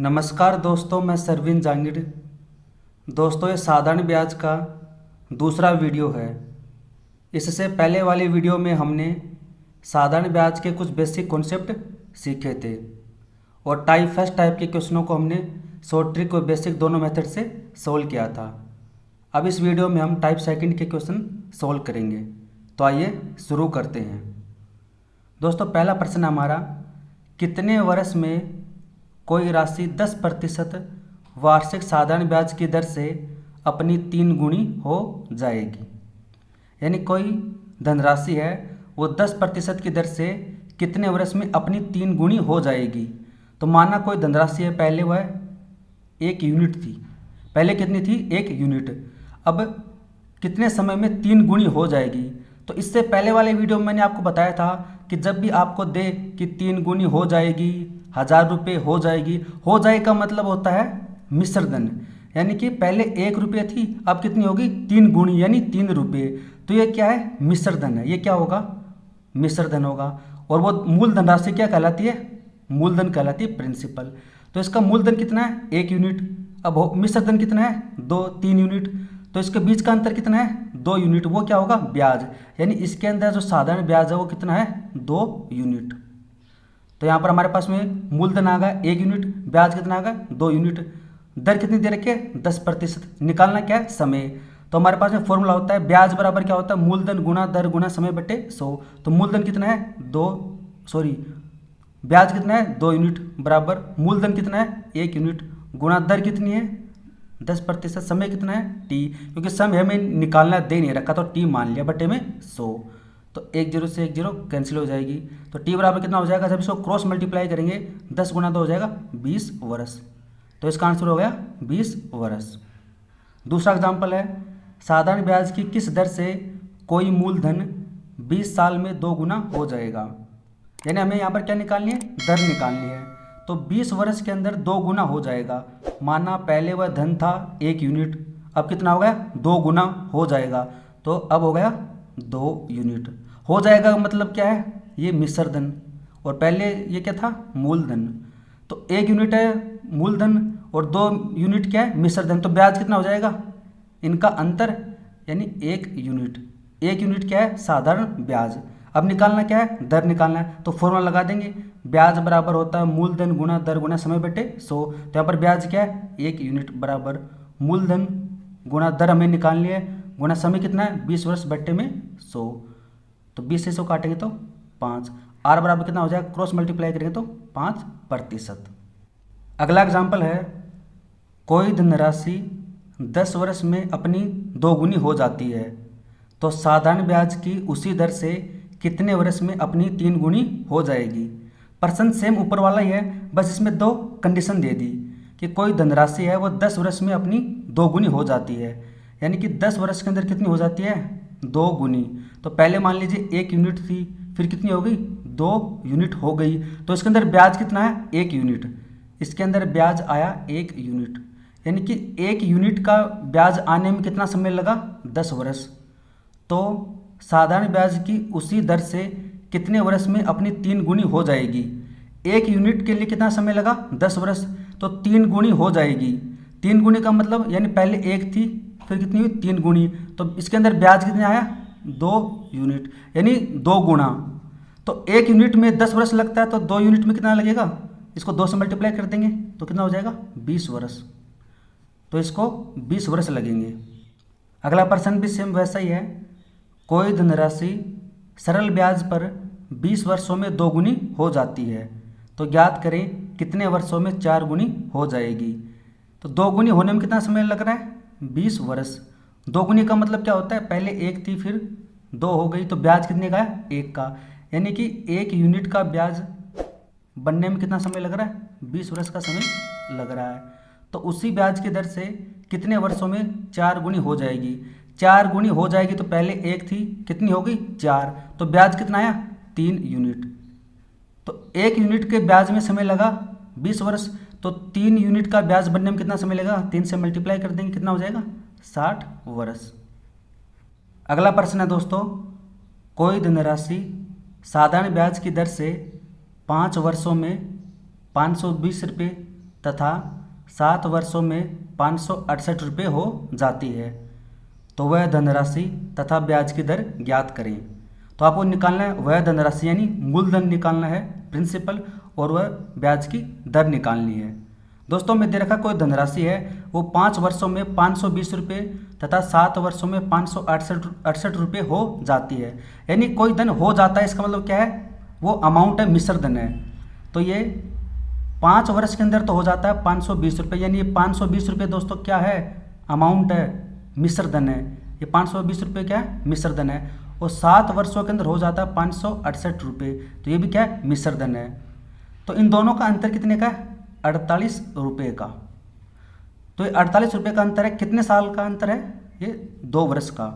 नमस्कार दोस्तों, मैं सरवीन जांगिड़। दोस्तों, ये साधारण ब्याज का दूसरा वीडियो है। इससे पहले वाली वीडियो में हमने साधारण ब्याज के कुछ बेसिक कॉन्सेप्ट सीखे थे और टाइप फर्स्ट टाइप के क्वेश्चनों को हमने शॉर्ट ट्रिक और बेसिक दोनों मेथड से सोल्व किया था। अब इस वीडियो में हम टाइप सेकंड के क्वेश्चन सोल्व करेंगे। तो आइए शुरू करते हैं। दोस्तों, पहला प्रश्न हमारा, कितने वर्ष में कोई राशि 10% वार्षिक साधारण ब्याज की दर से अपनी 3 गुणी हो जाएगी। यानी कोई धनराशि है वो 10% की दर से कितने वर्ष में अपनी 3 गुणी हो जाएगी। तो माना कोई धनराशि है, पहले वह 1 यूनिट थी। पहले कितनी थी? 1 यूनिट। अब कितने समय में 3 गुणी हो जाएगी। तो इससे पहले वाले वीडियो में मैंने आपको बताया था कि जब भी आपको दे कि 3 गुणी हो जाएगी, 1000 रुपये हो जाएगी, हो जाएगा मतलब होता है मिश्र धन। यानी कि पहले 1 रुपये थी, अब कितनी होगी? 3 गुणी यानी 3 रुपये। तो ये क्या है? मिश्र धन है। ये क्या होगा? मिश्र धन होगा। और वो मूल धनराशि क्या कहलाती है? मूलधन कहलाती है, प्रिंसिपल। तो इसका मूलधन कितना है? 1 यूनिट। अब मिश्र धन कितना है? 3 यूनिट। तो इसके बीच का अंतर कितना है? 2 यूनिट। वो क्या होगा? ब्याज। यानी इसके अंदर जो साधारण ब्याज है वो कितना है? 2 यूनिट। तो यहाँ पर हमारे पास में मूलधन आ गया 1 यूनिट, ब्याज कितना आ गया? 2 यूनिट। दर कितनी दे रखी है? 10%। निकालना क्या है? समय। तो हमारे पास में फॉर्मूला होता है ब्याज बराबर क्या होता है? मूलधन गुणा दर गुणा समय बटे 100। तो मूलधन कितना है? ब्याज कितना है? 2 यूनिट बराबर मूलधन कितना है? 1 यूनिट गुणा दर कितनी है? 10%। समय कितना है? टी। क्योंकि समय हमें निकालना दे नहीं रखा तो टी मान लिया बटे में 100। तो 1 0 से 1 0 कैंसिल हो जाएगी। तो टी बराबर कितना हो जाएगा? जब इसको क्रॉस मल्टीप्लाई करेंगे 10 गुना 2 हो जाएगा 20 वर्ष। तो इसका आंसर हो गया 20 वर्ष। दूसरा एग्जाम्पल है, साधारण ब्याज की किस दर से कोई मूलधन 20 साल में 2 गुना हो जाएगा। यानी हमें यहाँ पर क्या निकालनी है? दर निकालनी है। तो 20 वर्ष के अंदर 2 गुना हो जाएगा। माना पहले वह धन था 1 यूनिट, अब कितना हो गया? 2 गुना हो जाएगा। तो अब हो गया 2 यूनिट। हो जाएगा मतलब क्या है? ये मिश्र धन। और पहले ये क्या था? मूलधन। तो 1 यूनिट है मूलधन और 2 यूनिट क्या है? मिश्र धन। तो ब्याज कितना हो जाएगा? इनका अंतर यानी 1 यूनिट। 1 यूनिट क्या है? साधारण ब्याज। अब निकालना क्या है? दर निकालना है। तो फॉर्मूला लगा देंगे, ब्याज बराबर होता है मूलधन गुणा दर गुणा समय बटे 100। तो यहाँ पर ब्याज क्या है? 1 यूनिट बराबर मूलधन गुणा दर हमें निकालनी है गुणा समय कितना है? 20 वर्ष बट्टे में 100। तो 20 से 100 काटेंगे तो 5। आर बराबर कितना हो जाएगा? क्रॉस मल्टीप्लाई करेंगे तो 5%। अगला एग्जाम्पल है, कोई धनराशि 10 वर्ष में अपनी 2 गुनी हो जाती है। तो साधारण ब्याज की उसी दर से कितने वर्ष में अपनी 3 गुनी हो जाएगी। प्रश्न सेम ऊपर वाला ही है, बस इसमें 2 कंडीशन दे दी कि कोई धनराशि है वो 10 वर्ष में अपनी 2 गुनी हो जाती है। यानी कि 10 वर्ष के अंदर कितनी हो जाती है? 2 गुनी। तो पहले मान लीजिए 1 यूनिट थी, फिर कितनी हो गई? 2 यूनिट हो गई। तो इसके अंदर ब्याज कितना है? 1 यूनिट। इसके अंदर ब्याज आया 1 यूनिट। यानी कि 1 यूनिट का ब्याज आने में कितना समय लगा? 10 वर्ष। तो साधारण ब्याज की उसी दर से कितने वर्ष में अपनी 3 गुनी हो जाएगी। 1 यूनिट के लिए कितना समय लगा? 10 वर्ष। तो 3 गुनी हो जाएगी। 3 गुनी का मतलब यानी पहले 1 थी, फिर कितनी हुई? 3 गुनी। तो इसके अंदर ब्याज कितने आया? 2 यूनिट यानी 2 गुना। तो 1 यूनिट में 10 वर्ष लगता है, तो 2 यूनिट में कितना लगेगा? इसको 2 से मल्टीप्लाई कर देंगे तो कितना हो जाएगा? 20 वर्ष। तो इसको 20 वर्ष लगेंगे। अगला प्रश्न भी सेम वैसा ही है, कोई धनराशि सरल ब्याज पर 20 वर्षों में 2 गुनी हो जाती है। तो ज्ञात करें कितने वर्षों में 4 गुनी हो जाएगी। तो 2 गुनी होने में कितना समय लग रहा है? 20 वर्ष। 2 गुनी का मतलब क्या होता है? पहले 1 थी, फिर 2 हो गई। तो ब्याज कितने का है? 1 का। यानी कि 1 यूनिट का ब्याज बनने में कितना समय लग रहा है? 20 वर्ष का समय लग रहा है। तो उसी ब्याज की दर से कितने वर्षों में 4 गुनी हो जाएगी। 4 गुनी हो जाएगी तो पहले 1 थी, कितनी हो गई? 4। तो ब्याज कितना आया? 3 यूनिट। तो 1 यूनिट के ब्याज में समय लगा 20 वर्ष। तो 3 यूनिट का ब्याज बनने में कितना समय लगेगा? 3 से मल्टीप्लाई कर देंगे, कितना हो जाएगा? 60 वर्ष। अगला प्रश्न है दोस्तों, कोई धनराशि साधारण ब्याज की दर से 5 वर्षों में 520 रुपये तथा 7 वर्षों में 568 रुपये हो जाती है तो वह धनराशि तथा ब्याज की दर ज्ञात करें। तो आपको निकालना है वह धनराशि यानी मूलधन निकालना है प्रिंसिपल, और वह ब्याज की दर निकालनी है। दोस्तों में दे रखा कोई धनराशि है वो 5 वर्षों में 520 रुपये तथा 7 वर्षों में 568 रुपये हो जाती है, यानी कोई धन हो जाता है, इसका मतलब क्या है, वो अमाउंट है, मिश्र धन है। तो ये 5 वर्ष के अंदर तो हो जाता है 520 रुपये, यानी ये 520 रुपये दोस्तों क्या है, अमाउंट है, मिश्र धन है। ये 520 रुपये क्या है, मिश्र धन है। और 7 वर्षों के अंदर हो जाता है 568 रुपये, तो ये भी क्या है, मिश्र धन है। तो इन दोनों का अंतर कितने का है, 48 रुपये का। तो ये 48 रुपये का अंतर है, कितने साल का अंतर है, ये 2 वर्ष का,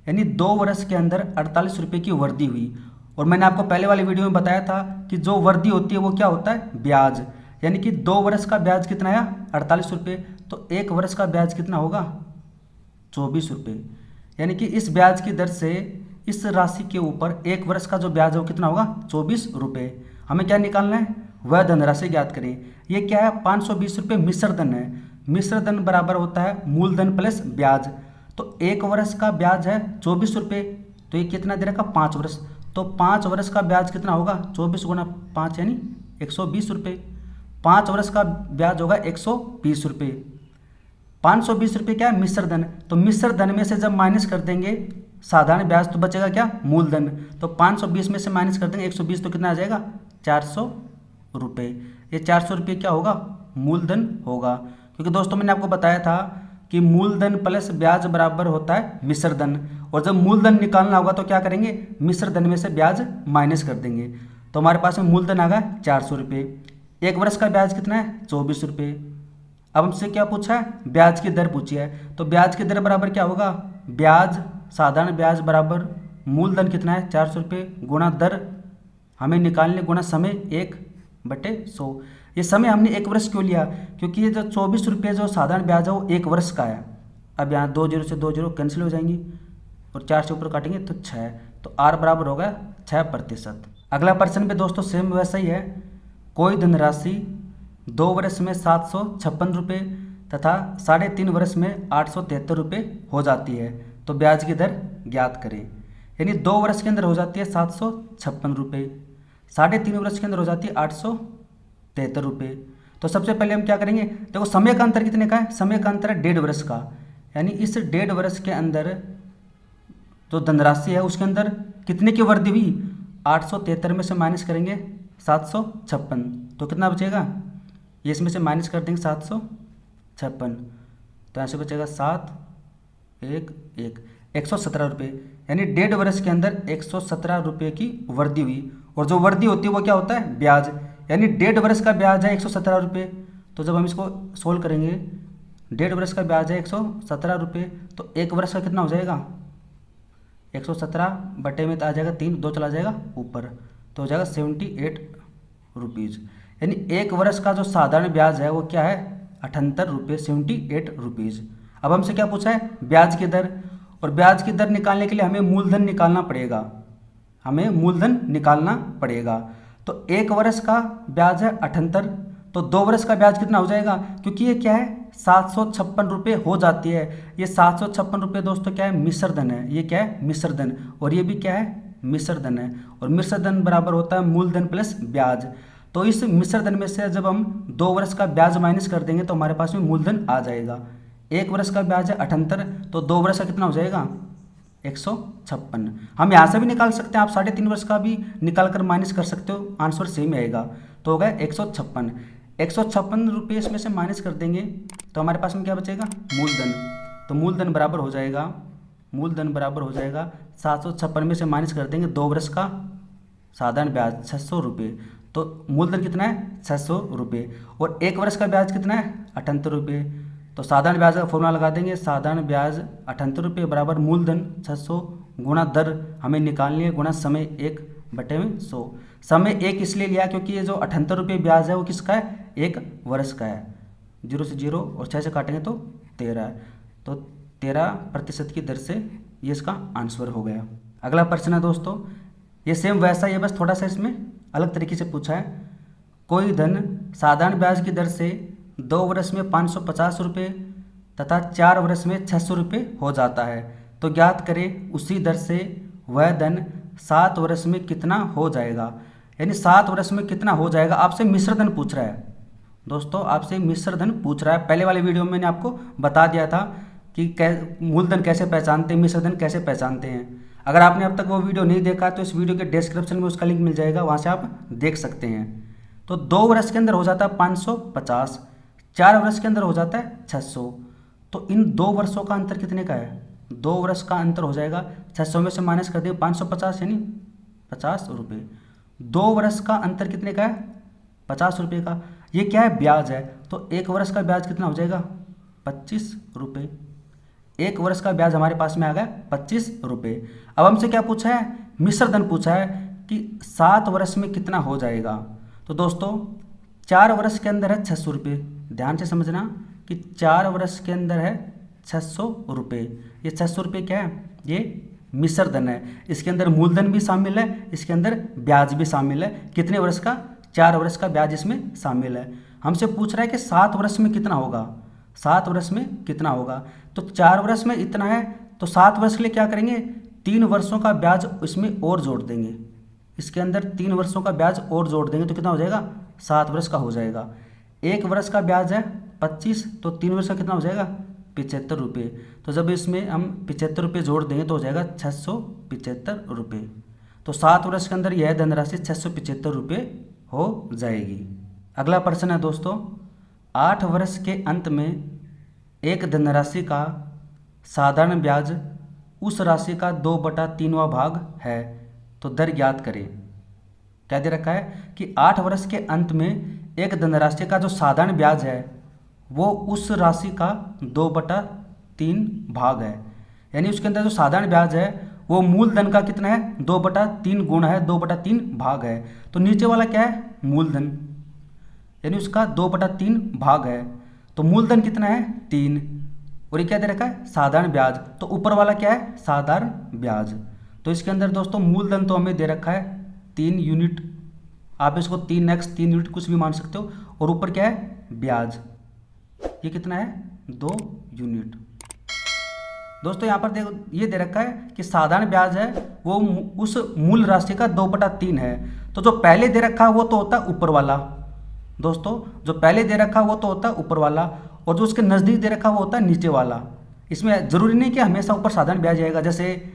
यानी 2 वर्ष के अंदर 48 रुपये की वृद्धि हुई। और मैंने आपको पहले वाले वीडियो में बताया था कि जो वृद्धि होती है वो क्या होता है, ब्याज, यानी कि 2 वर्ष का ब्याज कितना आया, 48 रुपये, तो 1 वर्ष का ब्याज कितना होगा, 24 रुपये, यानी कि इस ब्याज की दर से इस राशि के ऊपर 1 वर्ष का जो ब्याज है वो कितना होगा, 24 रुपये। हमें क्या निकालना है, वह धनराशि ज्ञात करें। ये क्या है, 520 रुपये मिश्र धन है। मिश्र धन बराबर होता है मूलधन प्लस ब्याज। तो 1 वर्ष का ब्याज है 24 रुपये, तो ये कितना दे रखा, 5 वर्ष, तो 5 वर्ष का ब्याज कितना होगा, 24 गुना 5 यानी 120 रुपये। 5 वर्ष का ब्याज होगा 120 रुपये। 520 रुपये क्या है, मिश्र धन। तो मिश्र धन में से जब माइनस कर देंगे साधारण ब्याज तो बचेगा क्या, मूलधन। तो 520 में से माइनस कर देंगे 120, तो कितना आ जाएगा, 400 रुपये। ये 400 रुपये क्या होगा, मूलधन होगा, क्योंकि दोस्तों मैंने आपको बताया था कि मूलधन प्लस ब्याज बराबर होता है मिश्र धन। और जब मूलधन निकालना होगा तो क्या करेंगे, मिश्र धन में से ब्याज माइनस कर देंगे। तो हमारे पास में मूलधन आ गया 400 रुपये। 1 वर्ष का ब्याज कितना है, 24 रुपये। अब हमसे क्या पूछा है, ब्याज की दर पूछी है। तो ब्याज की दर बराबर क्या होगा, ब्याज, साधारण ब्याज बराबर मूलधन कितना है, 400 रुपये, गुणा दर हमें निकालने, गुणा समय 1/100। ये समय हमने 1 वर्ष क्यों लिया, क्योंकि ये जो 24 रुपये जो साधारण ब्याज है वो 1 वर्ष का है। अब यहाँ 2 0 से 2 0 कैंसिल हो जाएंगी और 4 से ऊपर काटेंगे तो 6, तो R बराबर होगा 6%। अगला प्रश्न पे दोस्तों सेम वैसा ही है। कोई धनराशि 2 वर्ष में 756 रुपये तथा 3.5 वर्ष में 873 रुपये हो जाती है, तो ब्याज की दर ज्ञात करें। यानी 2 वर्ष के अंदर हो जाती है 756 रुपये, 3.5 वर्ष के अंदर हो जाती है 873 रुपये। तो सबसे पहले हम क्या करेंगे, देखो समय का अंतर कितने का है, समय का अंतर है 1.5 वर्ष का, यानी इस 1.5 वर्ष के अंदर जो धनराशि है उसके अंदर कितने की वृद्धि हुई, 873 में से माइनस करेंगे 756, तो कितना बचेगा, ये इसमें से माइनस कर देंगे 756, तो यहाँ से बचेगा 7 1 1 117 रुपये। यानी 1.5 वर्ष के अंदर 117 रुपये की वृद्धि हुई। और जो वृद्धि होती है वो क्या होता है, ब्याज, यानी 1.5 वर्ष का ब्याज है 117 रुपये। तो जब हम इसको सोल्व करेंगे, 1.5 वर्ष का ब्याज है 117 रुपये, तो 1 वर्ष का कितना हो जाएगा, 117 बटे में तो आ जाएगा 3, 2 चला जाएगा ऊपर, तो हो जाएगा 78 रुपीज़। यानी 1 वर्ष का जो साधारण ब्याज है वो क्या है, 78 रुपये, 78 रुपीज़। अब हमसे क्या पूछा है, ब्याज की दर। और ब्याज की दर निकालने के लिए हमें मूलधन निकालना पड़ेगा, हमें मूलधन निकालना पड़ेगा। तो 1 वर्ष का ब्याज है 78, तो 2 वर्ष का ब्याज कितना हो जाएगा, क्योंकि ये क्या है 756 रुपये हो जाती है। ये 756 रुपये दोस्तों क्या है, मिश्र धन है, ये क्या है, मिश्र धन, और ये भी क्या है, मिश्र धन है। और मिश्र धन बराबर होता है मूलधन प्लस ब्याज। तो इस मिश्र धन में से जब हम 2 वर्ष का ब्याज माइनस कर देंगे तो हमारे पास में मूलधन आ जाएगा। 1 वर्ष का ब्याज है 78, तो 2 वर्ष का कितना हो जाएगा, 156। हम यहाँ से भी निकाल सकते हैं, आप 3.5 वर्ष का भी निकाल कर माइनस कर सकते हो, आंसर सेम आएगा। तो हो गया 156। 156 रुपये इसमें से माइनस कर देंगे तो हमारे पास में क्या बचेगा, मूलधन। तो मूलधन बराबर हो जाएगा, मूलधन बराबर हो जाएगा 756 में से माइनस कर देंगे 2 वर्ष का साधारण ब्याज 600 रुपये, तो मूलधन कितना है 600 रुपये। और 1 वर्ष का ब्याज कितना है 78 रुपये, तो साधारण ब्याज का फॉर्मूला लगा देंगे, साधारण ब्याज 78 रुपये बराबर मूलधन 600 गुणा दर हमें निकालनी है, गुणा समय 1/100। समय 1 इसलिए लिया क्योंकि ये जो 78 रुपये ब्याज है वो किसका है, 1 वर्ष का है। 0 से 0 और 6 से काटेंगे तो 13 है, तो 13% की दर से ये इसका आंसर हो गया। अगला प्रश्न है दोस्तों, ये सेम वैसा ही है, बस थोड़ा सा इसमें अलग तरीके से पूछा है। कोई धन साधारण ब्याज की दर से 2 वर्ष में 550 रुपये तथा 4 वर्ष में 600 रुपये हो जाता है। तो ज्ञात करें उसी दर से वह धन 7 वर्ष में कितना हो जाएगा। यानी 7 वर्ष में कितना हो जाएगा, आपसे मिश्र धन पूछ रहा है दोस्तों, आपसे मिश्र धन पूछ रहा है। पहले वाले वीडियो में मैंने आपको बता दिया था कि मूलधन कैसे पहचानते हैं, मिश्र धन कैसे पहचानते हैं। अगर आपने अब तक वो वीडियो नहीं देखा तो इस वीडियो के डिस्क्रिप्शन में उसका लिंक मिल जाएगा, वहाँ से आप देख सकते हैं। तो 2 वर्ष के अंदर हो जाता है 550, 4 वर्ष के अंदर हो जाता है 600। तो इन 2 वर्षों का अंतर कितने का है, 2 वर्ष का अंतर हो जाएगा 600 में से माइनस कर दिए 550 यानी 50 रुपये। 2 वर्ष का अंतर कितने का है, 50 रुपये का। ये क्या है, ब्याज है। तो 1 वर्ष का ब्याज कितना हो जाएगा, 25 रुपये। 1 वर्ष का ब्याज हमारे पास में आ गया 25 रुपये। अब हमसे क्या पूछा है, मिश्र धन पूछा है कि 7 वर्ष में कितना हो जाएगा। तो दोस्तों 4 वर्ष के अंदर है 600 रुपये, ध्यान से समझना कि 4 वर्ष के अंदर है 600 रुपये। ये 600 रुपये क्या है, ये मिश्र धन है। इसके अंदर मूलधन भी शामिल है, इसके अंदर ब्याज भी शामिल है। कितने वर्ष का, 4 वर्ष का ब्याज इसमें शामिल है। हमसे पूछ रहा है कि 7 वर्ष में कितना होगा, 7 वर्ष में कितना होगा। तो 4 वर्ष में इतना है, तो 7 वर्ष के लिए क्या करेंगे, 3 वर्षों का ब्याज इसमें और जोड़ देंगे। इसके अंदर 3 वर्षों का ब्याज और जोड़ देंगे तो कितना हो जाएगा, 7 वर्ष का हो जाएगा। 1 वर्ष का ब्याज है 25, तो 3 वर्ष का कितना हो जाएगा, 75 रुपये। तो जब इसमें हम 75 रुपये जोड़ देंगे तो हो जाएगा 675 रुपये। तो 7 वर्ष के अंदर यह धनराशि 675 रुपये हो जाएगी। अगला प्रश्न है दोस्तों, 8 वर्ष के अंत में एक धनराशि का साधारण ब्याज उस राशि का 2/3वां भाग है, तो दर ज्ञात करें। क्या दे रखा है कि 8 वर्ष के अंत में एक धनराशि का जो साधारण ब्याज है वो उस राशि का 2/3 भाग है। यानी उसके अंदर जो साधारण ब्याज है वो मूलधन का कितना है, 2/3 गुणा है, 2/3 भाग है। तो नीचे वाला क्या है, मूलधन, यानी उसका 2/3 भाग है। तो मूलधन कितना है, 3, और ये क्या दे रखा है, साधारण ब्याज। तो ऊपर वाला क्या है, साधारण ब्याज। तो इसके अंदर दोस्तों मूलधन तो हमें दे रखा है 3 यूनिट, आप इसको 3x 3 यूनिट कुछ भी मान सकते हो। और ऊपर क्या है, ब्याज, ये कितना है, 2 यूनिट। दोस्तों यहाँ पर देखो ये दे रखा है कि साधारण ब्याज है वो उस मूल राशि का 2/3 है। तो जो पहले दे रखा है वो तो होता है ऊपर वाला दोस्तों, जो पहले दे रखा वो तो होता है ऊपर वाला, और जो उसके नज़दीक दे रखा वो होता है नीचे वाला। इसमें ज़रूरी नहीं कि हमेशा ऊपर साधारण ब्याज आएगा। जैसे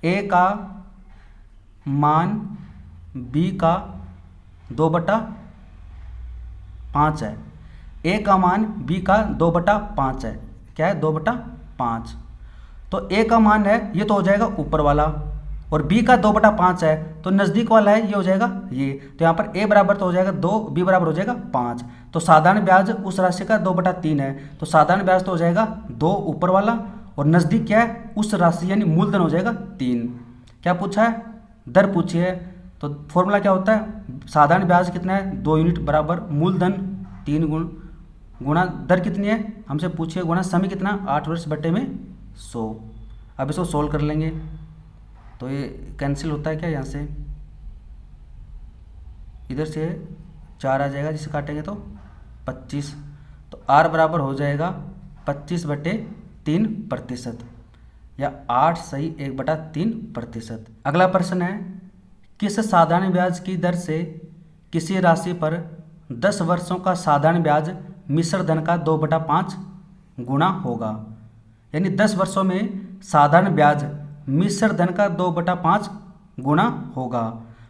ए का मान बी का 2/5 है, ए का मान बी का 2/5 है। क्या है, 2/5। तो ए का मान है ये तो हो जाएगा ऊपर वाला, और बी का 2/5 है तो नज़दीक वाला है ये हो जाएगा ये। तो यहाँ पर ए बराबर तो हो जाएगा 2, बी बराबर हो जाएगा 5। तो साधारण ब्याज उस राशि का 2/3 है, तो साधारण ब्याज तो हो जाएगा 2 ऊपर वाला, और नज़दीक क्या है, उस राशि यानी मूलधन हो जाएगा 3। क्या पूछा है, दर पूछी है। तो फॉर्मूला क्या होता है, साधारण ब्याज कितना है, 2 यूनिट बराबर मूलधन 3 गुणा दर कितनी है, हमसे पूछिए, गुणा समय कितना, 8 वर्ष बटे में 100। अब इसको सोल्व कर लेंगे तो ये कैंसिल होता है क्या, यहाँ से इधर से 4 आ जाएगा, जिसे काटेंगे तो 25। तो R बराबर हो जाएगा 25/3%, या 8 सही 1/3%। अगला प्रश्न है, किस साधारण ब्याज की दर से किसी राशि पर 10 वर्षों का साधारण ब्याज मिश्र धन का 2/5 गुणा होगा। यानी 10 वर्षों में साधारण ब्याज मिश्र धन का 2/5 गुणा होगा।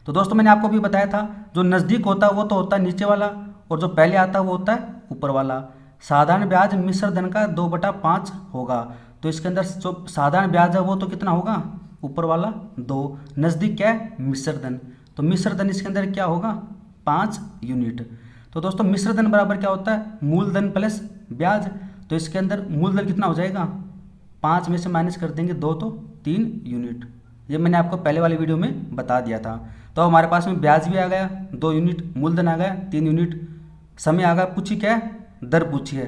तो दोस्तों मैंने आपको भी बताया था, जो नज़दीक होता है वो तो होता है नीचे वाला, और जो पहले आता है वो होता है ऊपर वाला। साधारण ब्याज मिश्र धन का 2/5 होगा, तो इसके अंदर जो साधारण ब्याज है वो तो कितना होगा, ऊपर वाला 2, नज़दीक क्या है, मिश्र धन। तो मिश्र धन इसके अंदर क्या होगा, 5 यूनिट। तो दोस्तों मिश्र धन बराबर क्या होता है, मूलधन प्लस ब्याज। तो इसके अंदर मूलधन कितना हो जाएगा, 5 में से माइनस कर देंगे 2, तो 3 यूनिट। ये मैंने आपको पहले वाली वीडियो में बता दिया था। तो हमारे पास में ब्याज भी आ गया 2 यूनिट, मूलधन आ गया 3 यूनिट, समय आ गया, पूछी क्या है, दर पूछी है।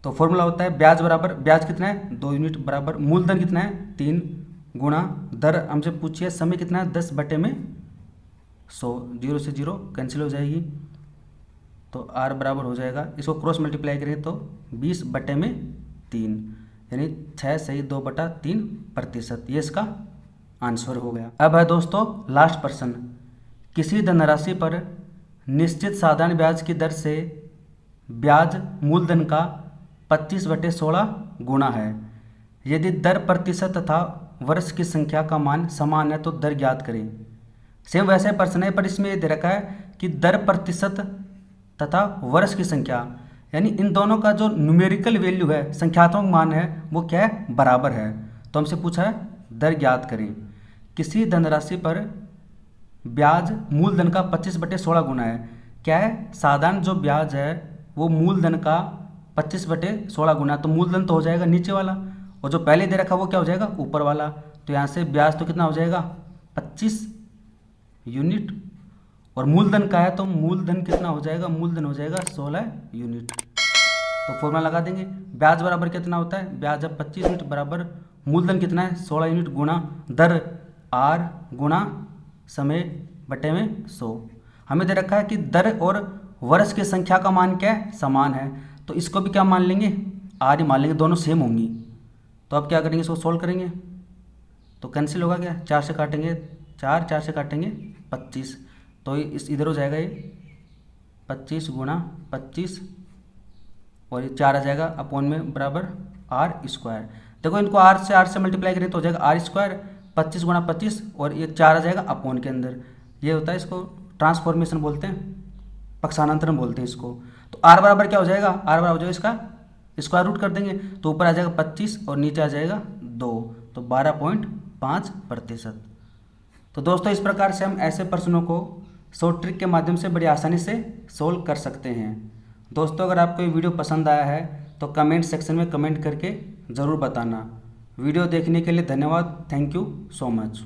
तो फॉर्मूला होता है ब्याज बराबर, ब्याज कितना है 2 यूनिट बराबर मूलधन कितना है 3 गुणा दर हमसे पूछी है, समय कितना है 10/100। 0 से 0 कैंसिल हो जाएगी, तो r बराबर हो जाएगा, इसको क्रॉस मल्टीप्लाई करेंगे तो 20/3 यानी 6 सही 2/3%। ये इसका आंसर हो गया। अब है दोस्तों लास्ट प्रश्न, किसी धनराशि पर निश्चित साधारण ब्याज की दर से ब्याज मूलधन का 25/16 गुना है। यदि दर प्रतिशत तथा वर्ष की संख्या का मान समान है तो दर ज्ञात करें। सेम वैसे प्रश्न है, पर इसमें ये दे रखा है कि दर प्रतिशत तथा वर्ष की संख्या, यानी इन दोनों का जो न्यूमेरिकल वैल्यू है, संख्यात्मक मान है, वो क्या है, बराबर है। तो हमसे पूछा है दर ज्ञात करें। किसी धनराशि पर ब्याज मूलधन का 25/16 गुना है। क्या है, साधारण जो ब्याज है वो मूलधन का 25/16 गुना, तो मूलधन तो हो जाएगा नीचे वाला, और जो पहले दे रखा वो क्या हो जाएगा, ऊपर वाला। तो यहाँ से ब्याज तो कितना हो जाएगा, 25 यूनिट, और मूलधन का है तो मूलधन कितना हो जाएगा, मूलधन हो जाएगा 16 यूनिट। तो फॉर्मूला लगा देंगे, ब्याज बराबर कितना होता है, ब्याज अब 25 यूनिट बराबर मूलधन कितना है 16 यूनिट गुना दर r गुना समय बटे में 100। हमें दे रखा है कि दर और वर्ष की संख्या का मान क्या है, समान है, तो इसको भी क्या मान लेंगे, r ही मान लेंगे, दोनों सेम होंगी। तो अब क्या करेंगे, इसको सोल्व करेंगे तो कैंसिल होगा, क्या 4 से काटेंगे 4 से काटेंगे 25, तो इस इधर हो जाएगा ये 25 गुना 25, और ये 4 आ जाएगा अपॉन में बराबर r²। देखो इनको r से मल्टीप्लाई करें तो हो जाएगा r², 25 गुना 25, और ये 4 आ जाएगा अपॉन के अंदर। ये होता है, इसको ट्रांसफॉर्मेशन बोलते हैं, पक्षांतरण बोलते हैं इसको। तो r बराबर क्या हो जाएगा, r बराबर हो जाएगा इसका स्क्वायर रूट कर देंगे, तो ऊपर आ जाएगा 25 और नीचे आ जाएगा 2, तो 12.5%। तो दोस्तों इस प्रकार से हम ऐसे प्रश्नों को शॉर्ट ट्रिक के माध्यम से बड़ी आसानी से सोल्व कर सकते हैं। दोस्तों अगर आपको ये वीडियो पसंद आया है तो कमेंट सेक्शन में कमेंट करके ज़रूर बताना। वीडियो देखने के लिए धन्यवाद। Thank you so much.